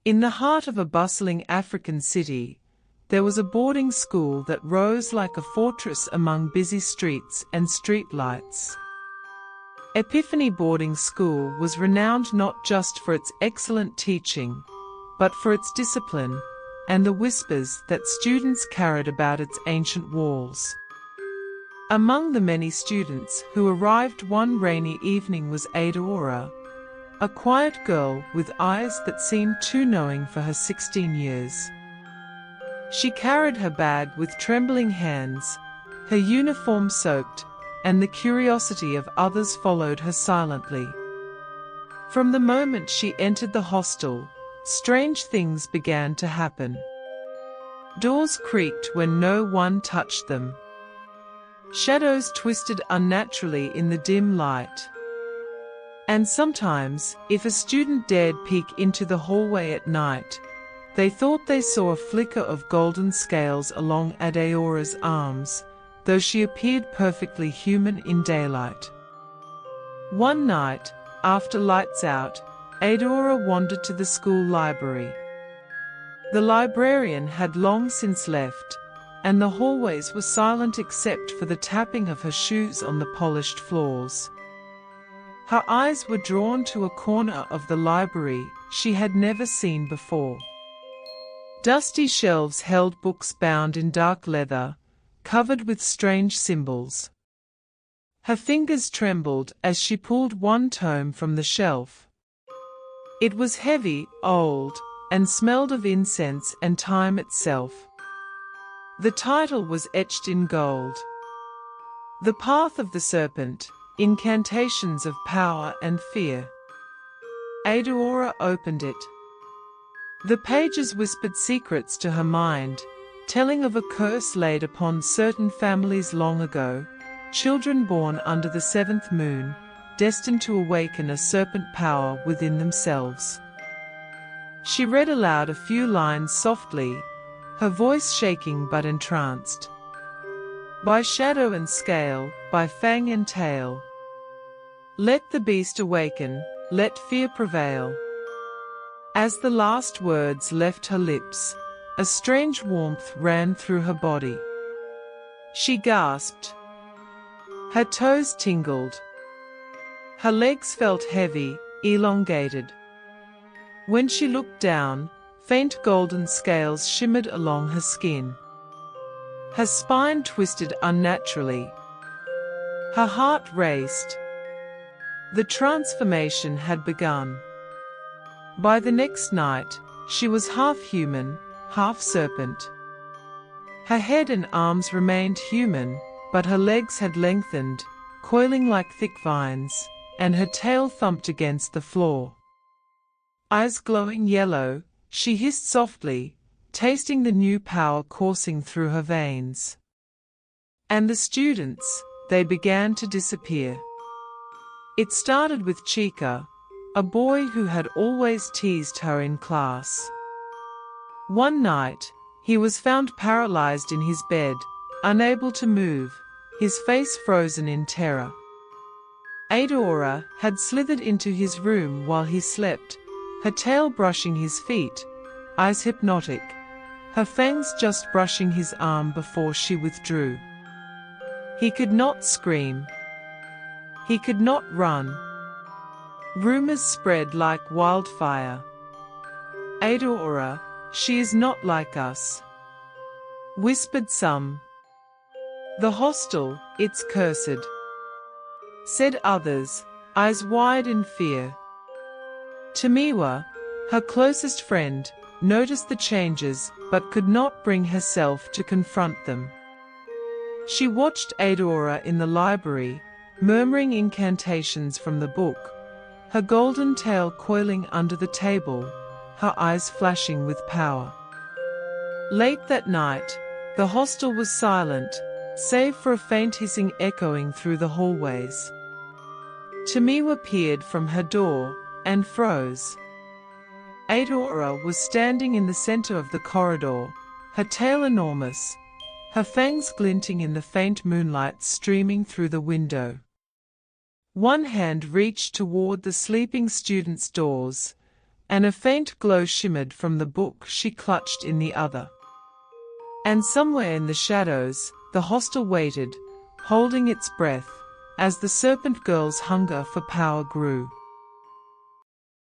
In the heart of a bustling African city, there was a boarding school that rose like a fortress among busy streets and street lights. Epiphany Boarding School was renowned not just for its excellent teaching, but for its discipline and the whispers that students carried about its ancient walls. Among the many students who arrived one rainy evening was Adaora, a quiet girl with eyes that seemed too knowing for her 16 years. She carried her bag with trembling hands, her uniform soaked, and the curiosity of others followed her silently. From the moment she entered the hostel, strange things began to happen. Doors creaked when no one touched them. Shadows twisted unnaturally in the dim light. And sometimes, if a student dared peek into the hallway at night, they thought they saw a flicker of golden scales along Adaora's arms, though she appeared perfectly human in daylight. One night, after lights out, Adaora wandered to the school library. The librarian had long since left, and the hallways were silent except for the tapping of her shoes on the polished floors. Her eyes were drawn to a corner of the library she had never seen before. Dusty shelves held books bound in dark leather, covered with strange symbols. Her fingers trembled as she pulled one tome from the shelf. It was heavy, old, and smelled of incense and time itself. The title was etched in gold. The Path of the Serpent, Incantations of Power and Fear. Adaora opened it. The pages whispered secrets to her mind, telling of a curse laid upon certain families long ago, children born under the seventh moon, destined to awaken a serpent power within themselves. She read aloud a few lines softly, her voice shaking but entranced. By shadow and scale, by fang and tail, let the beast awaken, let fear prevail. As the last words left her lips, a strange warmth ran through her body. She gasped. Her toes tingled. Her legs felt heavy, elongated. When she looked down, faint golden scales shimmered along her skin. Her spine twisted unnaturally. Her heart raced. The transformation had begun. By the next night, she was half human, half serpent. Her head and arms remained human, but her legs had lengthened, coiling like thick vines, and her tail thumped against the floor. Eyes glowing yellow, she hissed softly, tasting the new power coursing through her veins. And the students, they began to disappear. It started with Chika, a boy who had always teased her in class. One night, he was found paralyzed in his bed, unable to move, his face frozen in terror. Adaora had slithered into his room while he slept, her tail brushing his feet, eyes hypnotic, her fangs just brushing his arm before she withdrew. He could not scream. He could not run. Rumors spread like wildfire. Adaora, she is not like us, whispered some. The hostel, it's cursed, said others, eyes wide in fear. Tamiwa, her closest friend, noticed the changes but could not bring herself to confront them. She watched Adaora in the library, murmuring incantations from the book, her golden tail coiling under the table, her eyes flashing with power. Late that night, the hostel was silent, save for a faint hissing echoing through the hallways. Tamiwa peered from her door and froze. Adaora was standing in the center of the corridor, her tail enormous, her fangs glinting in the faint moonlight streaming through the window. One hand reached toward the sleeping students' doors, and a faint glow shimmered from the book she clutched in the other. And somewhere in the shadows, the hostel waited, holding its breath, as the Serpent girl's hunger for power grew.